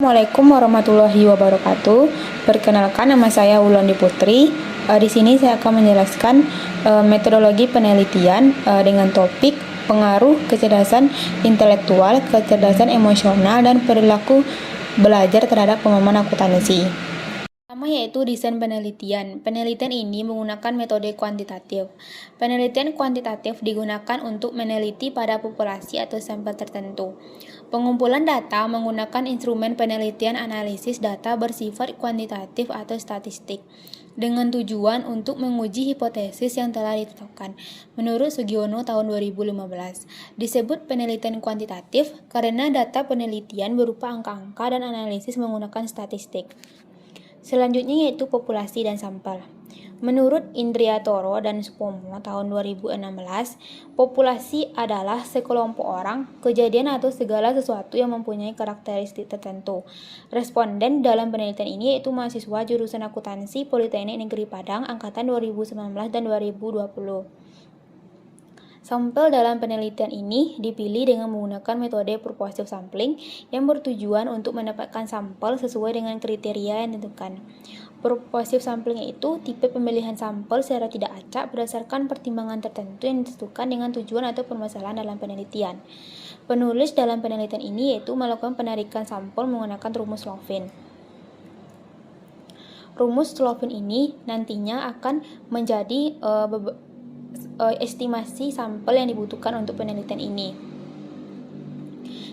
Assalamualaikum warahmatullahi wabarakatuh. Perkenalkan, nama saya Wulandari Putri. Di sini saya akan menjelaskan metodologi penelitian dengan topik pengaruh kecerdasan intelektual, kecerdasan emosional, dan perilaku belajar terhadap pemahaman akuntansi. Pertama yaitu desain penelitian. Penelitian ini menggunakan metode kuantitatif. Penelitian kuantitatif digunakan untuk meneliti pada populasi atau sampel tertentu. Pengumpulan data menggunakan instrumen penelitian analisis data bersifat kuantitatif atau statistik, dengan tujuan untuk menguji hipotesis yang telah ditetapkan. Menurut Sugiono tahun 2015, disebut penelitian kuantitatif karena data penelitian berupa angka-angka dan analisis menggunakan statistik. Selanjutnya yaitu populasi dan sampel. Menurut Indriatoro dan Supomo tahun 2016, populasi adalah sekelompok orang, kejadian atau segala sesuatu yang mempunyai karakteristik tertentu. Responden dalam penelitian ini yaitu mahasiswa jurusan akuntansi Politeknik Negeri Padang angkatan 2019 dan 2020. Sampel dalam penelitian ini dipilih dengan menggunakan metode purposive sampling yang bertujuan untuk mendapatkan sampel sesuai dengan kriteria yang ditentukan. Purposive sampling itu tipe pemilihan sampel secara tidak acak berdasarkan pertimbangan tertentu yang ditentukan dengan tujuan atau permasalahan dalam penelitian. Penulis dalam penelitian ini yaitu melakukan penarikan sampel menggunakan rumus Slovin. Rumus Slovin ini nantinya akan menjadi estimasi sampel yang dibutuhkan untuk penelitian ini.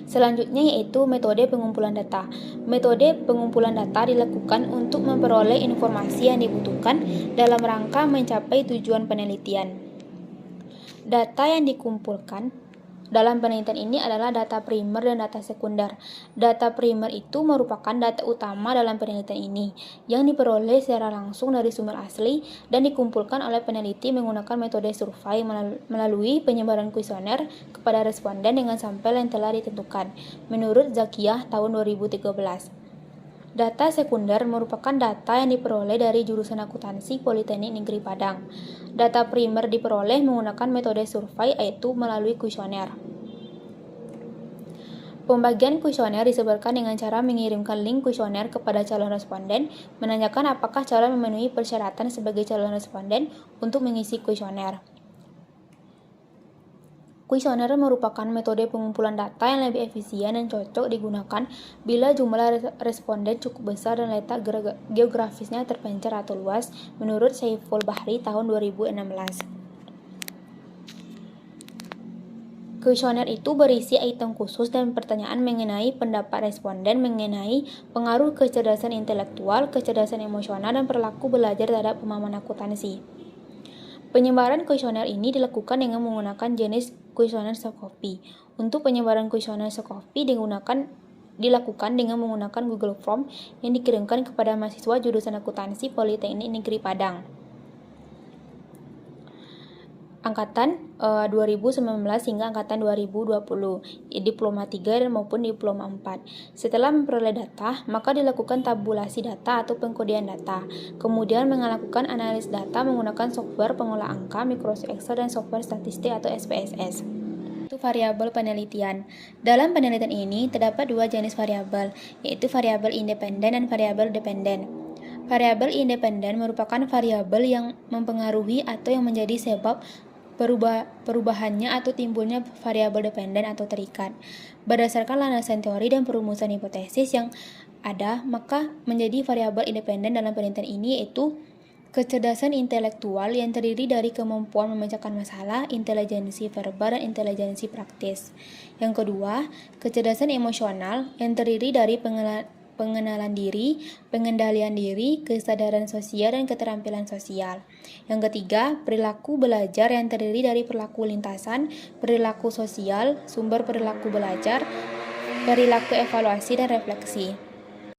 Selanjutnya yaitu metode pengumpulan data. Metode pengumpulan data dilakukan untuk memperoleh informasi yang dibutuhkan dalam rangka mencapai tujuan penelitian. Data yang dikumpulkan dalam penelitian ini adalah data primer dan data sekunder. Data primer itu merupakan data utama dalam penelitian ini, yang diperoleh secara langsung dari sumber asli dan dikumpulkan oleh peneliti menggunakan metode survei melalui penyebaran kuesioner kepada responden dengan sampel yang telah ditentukan, menurut Zakiyah tahun 2013. Data sekunder merupakan data yang diperoleh dari jurusan akuntansi Politeknik Negeri Padang. Data primer diperoleh menggunakan metode survei yaitu melalui kuesioner. Pembagian kuesioner disebarkan dengan cara mengirimkan link kuesioner kepada calon responden, menanyakan apakah calon memenuhi persyaratan sebagai calon responden untuk mengisi kuesioner. Kuesioner merupakan metode pengumpulan data yang lebih efisien dan cocok digunakan bila jumlah responden cukup besar dan letak geografisnya terpencar atau luas, menurut Saiful Bahri tahun 2016. Kuesioner itu berisi item khusus dan pertanyaan mengenai pendapat responden mengenai pengaruh kecerdasan intelektual, kecerdasan emosional, dan perilaku belajar terhadap pemahaman akuntansi. Penyebaran kuesioner ini dilakukan dengan menggunakan jenis kuesioner soft copy. Untuk penyebaran kuesioner soft copy dilakukan dengan menggunakan Google Form yang dikirimkan kepada mahasiswa jurusan akuntansi Politeknik Negeri Padang angkatan 2019 hingga angkatan 2020, diploma 3 maupun diploma 4. Setelah memperoleh data, maka dilakukan tabulasi data atau pengkodian data. Kemudian melakukan analis data menggunakan software pengolah angka, Microsoft Excel, dan software statistik atau SPSS. Itu variabel penelitian. Dalam penelitian ini terdapat dua jenis variabel, yaitu variabel independen dan variabel dependen. Variabel independen merupakan variabel yang mempengaruhi atau yang menjadi sebab perubahannya atau timbulnya variabel dependen atau terikat. Berdasarkan landasan teori dan perumusan hipotesis yang ada, maka menjadi variabel independen dalam penelitian ini yaitu kecerdasan intelektual yang terdiri dari kemampuan memecahkan masalah, intelijensi verbal, dan intelijensi praktis. Yang kedua, kecerdasan emosional yang terdiri dari pengenalan diri, pengendalian diri, kesadaran sosial, dan keterampilan sosial. Yang ketiga, perilaku belajar yang terdiri dari perilaku lintasan, perilaku sosial, sumber perilaku belajar, perilaku evaluasi, dan refleksi.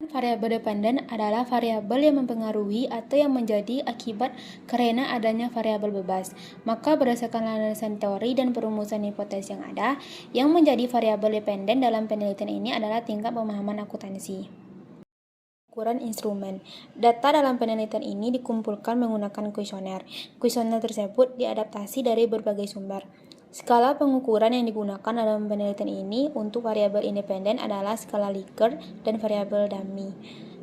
Variabel dependen adalah variabel yang mempengaruhi atau yang menjadi akibat karena adanya variabel bebas. Maka berdasarkan landasan teori dan perumusan hipotesis yang ada, yang menjadi variabel dependen dalam penelitian ini adalah tingkat pemahaman akuntansi. Ukuran instrumen. Data dalam penelitian ini dikumpulkan menggunakan kuesioner. Kuesioner tersebut diadaptasi dari berbagai sumber. Skala pengukuran yang digunakan dalam penelitian ini untuk variabel independen adalah skala Likert dan variabel dummy.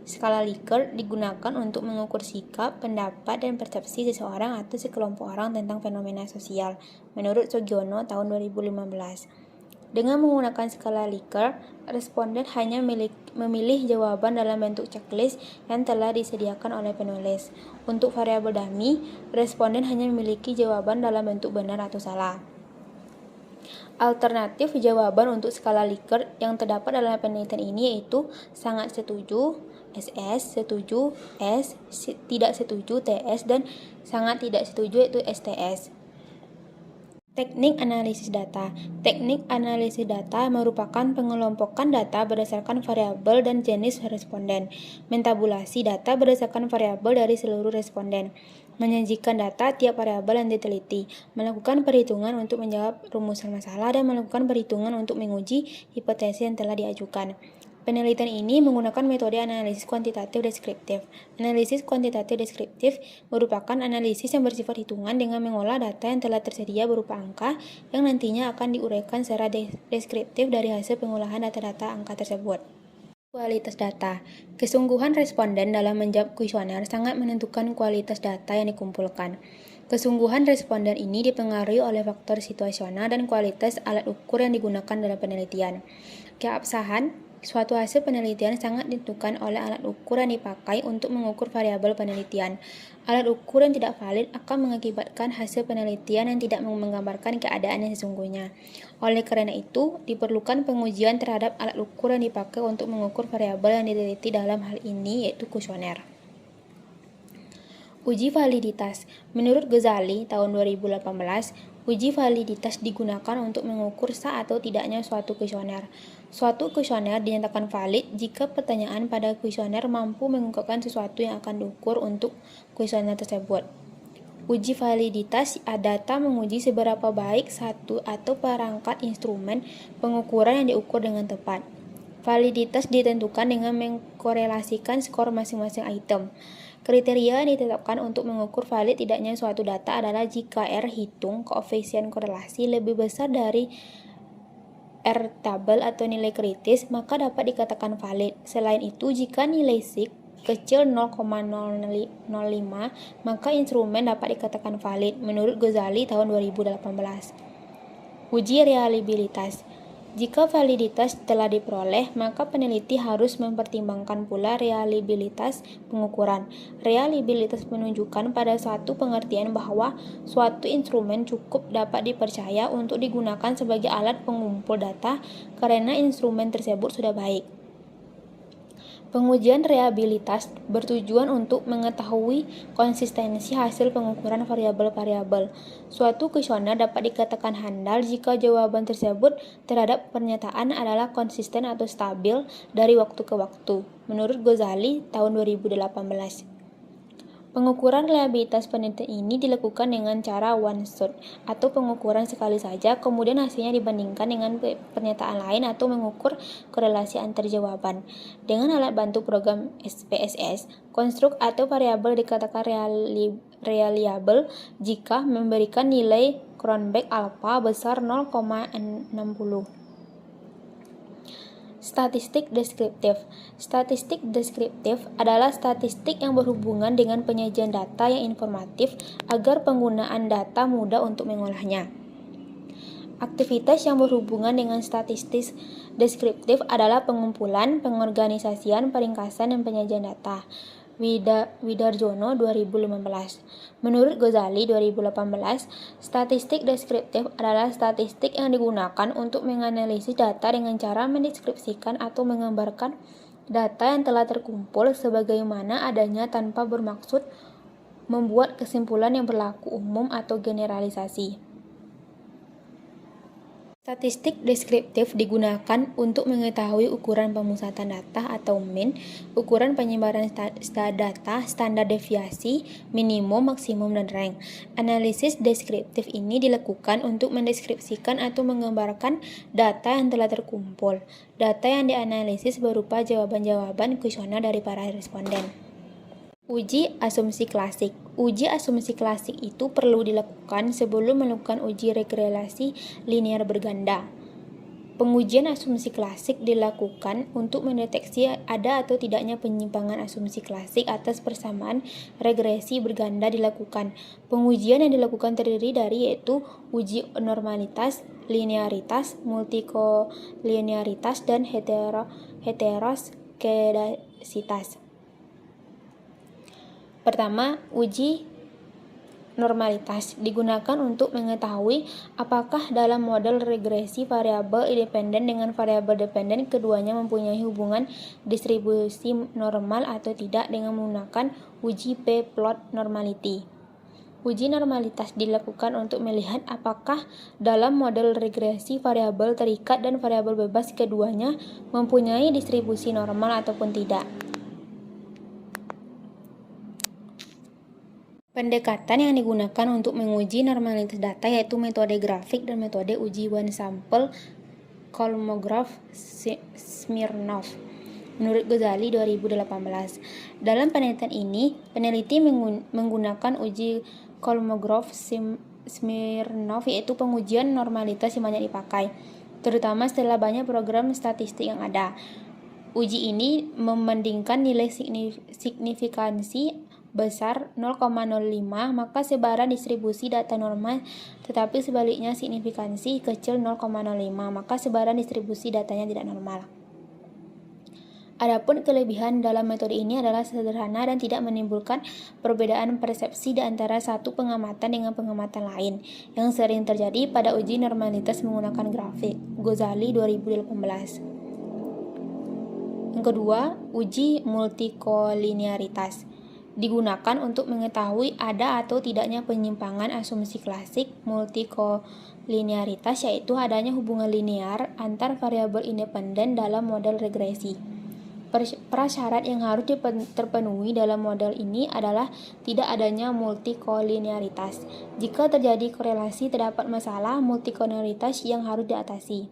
Skala Likert digunakan untuk mengukur sikap, pendapat, dan persepsi seseorang atau sekelompok orang tentang fenomena sosial, menurut Sugiono tahun 2015. Dengan menggunakan skala Likert, responden hanya memilih jawaban dalam bentuk checklist yang telah disediakan oleh penulis. Untuk variabel dummy, responden hanya memiliki jawaban dalam bentuk benar atau salah. Alternatif jawaban untuk skala Likert yang terdapat dalam penelitian ini yaitu sangat setuju, SS, setuju, S, tidak setuju, TS, dan sangat tidak setuju yaitu STS. Teknik analisis data. Teknik analisis data merupakan pengelompokan data berdasarkan variabel dan jenis responden, mentabulasi data berdasarkan variabel dari seluruh responden, menyajikan data tiap variabel yang diteliti, melakukan perhitungan untuk menjawab rumusan masalah, dan melakukan perhitungan untuk menguji hipotesis yang telah diajukan. Penelitian ini menggunakan metode analisis kuantitatif deskriptif. Analisis kuantitatif deskriptif merupakan analisis yang bersifat hitungan dengan mengolah data yang telah tersedia berupa angka yang nantinya akan diuraikan secara deskriptif dari hasil pengolahan data-data angka tersebut. Kualitas data. Kesungguhan responden dalam menjawab kuesioner sangat menentukan kualitas data yang dikumpulkan. Kesungguhan responden ini dipengaruhi oleh faktor situasional dan kualitas alat ukur yang digunakan dalam penelitian. Keabsahan suatu hasil penelitian sangat ditentukan oleh alat ukur yang dipakai untuk mengukur variabel penelitian. Alat ukur yang tidak valid akan mengakibatkan hasil penelitian yang tidak menggambarkan keadaan yang sesungguhnya. Oleh karena itu, diperlukan pengujian terhadap alat ukur yang dipakai untuk mengukur variabel yang diteliti dalam hal ini yaitu kuesioner. Uji validitas. Menurut Ghazali tahun 2018, uji validitas digunakan untuk mengukur sah atau tidaknya suatu kuesioner. Suatu kuesioner dinyatakan valid jika pertanyaan pada kuesioner mampu mengungkapkan sesuatu yang akan diukur untuk kuesioner tersebut. Uji validitas data menguji seberapa baik satu atau perangkat instrumen pengukuran yang diukur dengan tepat. Validitas ditentukan dengan mengkorelasikan skor masing-masing item. Kriteria yang ditetapkan untuk mengukur valid tidaknya suatu data adalah jika R hitung koefisien korelasi lebih besar dari R tabel atau nilai kritis, maka dapat dikatakan valid. Selain itu, jika nilai sig kecil 0,005, maka instrumen dapat dikatakan valid, menurut Ghazali tahun 2018. Uji reliabilitas. Jika validitas telah diperoleh, maka peneliti harus mempertimbangkan pula reliabilitas pengukuran. Reliabilitas menunjukkan pada suatu pengertian bahwa suatu instrumen cukup dapat dipercaya untuk digunakan sebagai alat pengumpul data karena instrumen tersebut sudah baik. Pengujian reliabilitas bertujuan untuk mengetahui konsistensi hasil pengukuran variabel-variabel. Suatu kuesioner dapat dikatakan handal jika jawaban tersebut terhadap pernyataan adalah konsisten atau stabil dari waktu ke waktu, menurut Ghazali tahun 2018. Pengukuran reliabilitas penelitian ini dilakukan dengan cara one shot atau pengukuran sekali saja, kemudian hasilnya dibandingkan dengan pernyataan lain atau mengukur korelasi antar jawaban. Dengan alat bantu program SPSS, konstruk atau variabel dikatakan reliable jika memberikan nilai Cronbach alpha besar 0,60. Statistik deskriptif. Statistik deskriptif adalah statistik yang berhubungan dengan penyajian data yang informatif agar penggunaan data mudah untuk mengolahnya. Aktivitas yang berhubungan dengan statistik deskriptif adalah pengumpulan, pengorganisasian, peringkasan, dan penyajian data. Widarjono 2015. Menurut Ghazali 2018, statistik deskriptif adalah statistik yang digunakan untuk menganalisis data dengan cara mendeskripsikan atau menggambarkan data yang telah terkumpul sebagaimana adanya tanpa bermaksud membuat kesimpulan yang berlaku umum atau generalisasi. Statistik deskriptif digunakan untuk mengetahui ukuran pemusatan data atau mean, ukuran penyebaran data, standar deviasi, minimum, maksimum, dan rank. Analisis deskriptif ini dilakukan untuk mendeskripsikan atau menggambarkan data yang telah terkumpul. Data yang dianalisis berupa jawaban-jawaban kuesioner dari para responden. Uji asumsi klasik. Uji asumsi klasik itu perlu dilakukan sebelum melakukan uji regresi linear berganda. Pengujian asumsi klasik dilakukan untuk mendeteksi ada atau tidaknya penyimpangan asumsi klasik atas persamaan regresi berganda dilakukan. Pengujian yang dilakukan terdiri dari yaitu uji normalitas, linearitas, multikolinearitas, dan heteroskedasitas. Pertama, uji normalitas digunakan untuk mengetahui apakah dalam model regresi variabel independen dengan variabel dependen keduanya mempunyai hubungan distribusi normal atau tidak dengan menggunakan uji p-plot normality. Uji normalitas dilakukan untuk melihat apakah dalam model regresi variabel terikat dan variabel bebas keduanya mempunyai distribusi normal ataupun tidak. Pendekatan yang digunakan untuk menguji normalitas data yaitu metode grafik dan metode uji one sample Kolmogorov Smirnov menurut Ghazali 2018. Dalam penelitian ini, peneliti menggunakan uji Kolmogorov Smirnov yaitu pengujian normalitas yang banyak dipakai, terutama setelah banyak program statistik yang ada. Uji ini membandingkan nilai signifikansi besar 0,05 maka sebaran distribusi data normal, tetapi sebaliknya signifikansi kecil 0,05 maka sebaran distribusi datanya tidak normal. Adapun kelebihan dalam metode ini adalah sederhana dan tidak menimbulkan perbedaan persepsi di antara satu pengamatan dengan pengamatan lain yang sering terjadi pada uji normalitas menggunakan grafik. Ghazali 2018. Yang kedua, uji multikolinearitas digunakan untuk mengetahui ada atau tidaknya penyimpangan asumsi klasik multikolinearitas, yaitu adanya hubungan linear antar variabel independen dalam model regresi. Prasyarat yang harus terpenuhi dalam model ini adalah tidak adanya multikolinearitas. Jika terjadi korelasi, terdapat masalah multikolinearitas yang harus diatasi.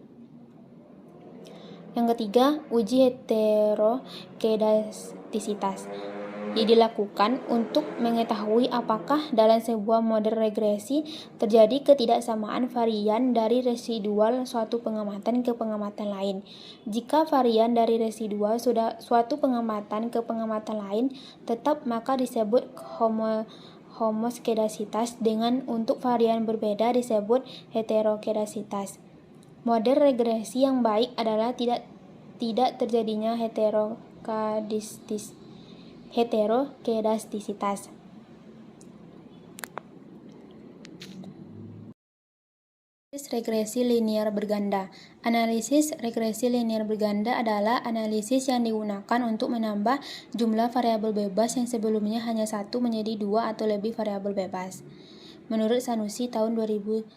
Yang ketiga, uji heterokedastisitas dilakukan untuk mengetahui apakah dalam sebuah model regresi terjadi ketidaksamaan varian dari residual suatu pengamatan ke pengamatan lain. Jika varian dari residual suatu pengamatan ke pengamatan lain tetap, maka disebut homoskedasitas, dengan untuk varian berbeda disebut heterokedasitas. Model regresi yang baik adalah tidak terjadinya heterokedastisitas. Regresi linear berganda. Analisis regresi linear berganda adalah analisis yang digunakan untuk menambah jumlah variabel bebas yang sebelumnya hanya satu menjadi dua atau lebih variabel bebas. Menurut Sanusi tahun 2011.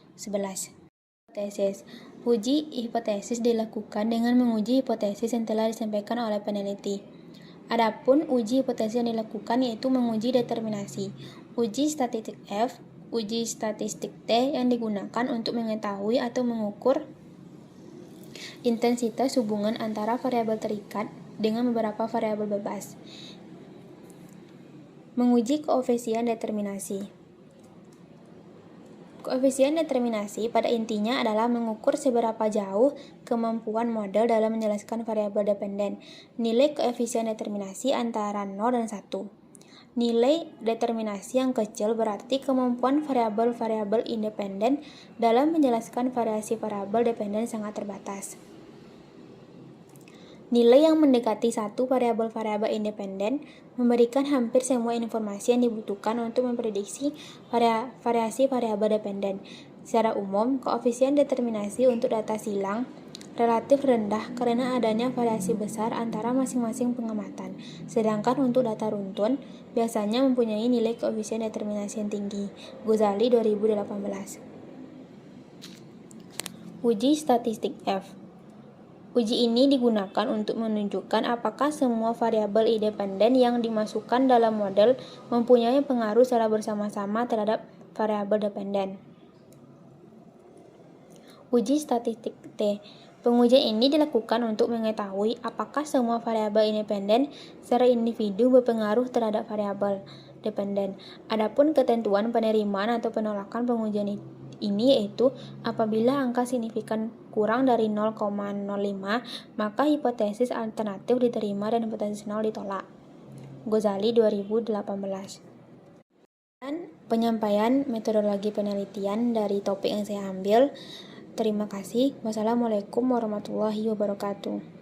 Hipotesis. Uji hipotesis dilakukan dengan menguji hipotesis yang telah disampaikan oleh peneliti. Adapun uji hipotesis yang dilakukan yaitu menguji determinasi. Uji statistik F, uji statistik T yang digunakan untuk mengetahui atau mengukur intensitas hubungan antara variabel terikat dengan beberapa variabel bebas. Menguji koefisien determinasi. Koefisien determinasi pada intinya adalah mengukur seberapa jauh kemampuan model dalam menjelaskan variabel dependen. Nilai koefisien determinasi antara 0 dan 1. Nilai determinasi yang kecil berarti kemampuan variabel-variabel independen dalam menjelaskan variasi variabel dependen sangat terbatas. Nilai yang mendekati satu variabel-variabel independen memberikan hampir semua informasi yang dibutuhkan untuk memprediksi variasi variabel dependen. Secara umum, koefisien determinasi untuk data silang relatif rendah karena adanya variasi besar antara masing-masing pengamatan, sedangkan untuk data runtun biasanya mempunyai nilai koefisien determinasi yang tinggi. Ghazali 2018. Uji statistik F. Uji ini digunakan untuk menunjukkan apakah semua variabel independen yang dimasukkan dalam model mempunyai pengaruh secara bersama-sama terhadap variabel dependen. Uji statistik T. Pengujian ini dilakukan untuk mengetahui apakah semua variabel independen secara individu berpengaruh terhadap variabel dependen. Adapun ketentuan penerimaan atau penolakan pengujian ini yaitu apabila angka signifikan kurang dari 0,05, maka hipotesis alternatif diterima dan hipotesis 0 ditolak. Ghazali 2018. Dan penyampaian metodologi penelitian dari topik yang saya ambil. Terima kasih. Wassalamualaikum warahmatullahi wabarakatuh.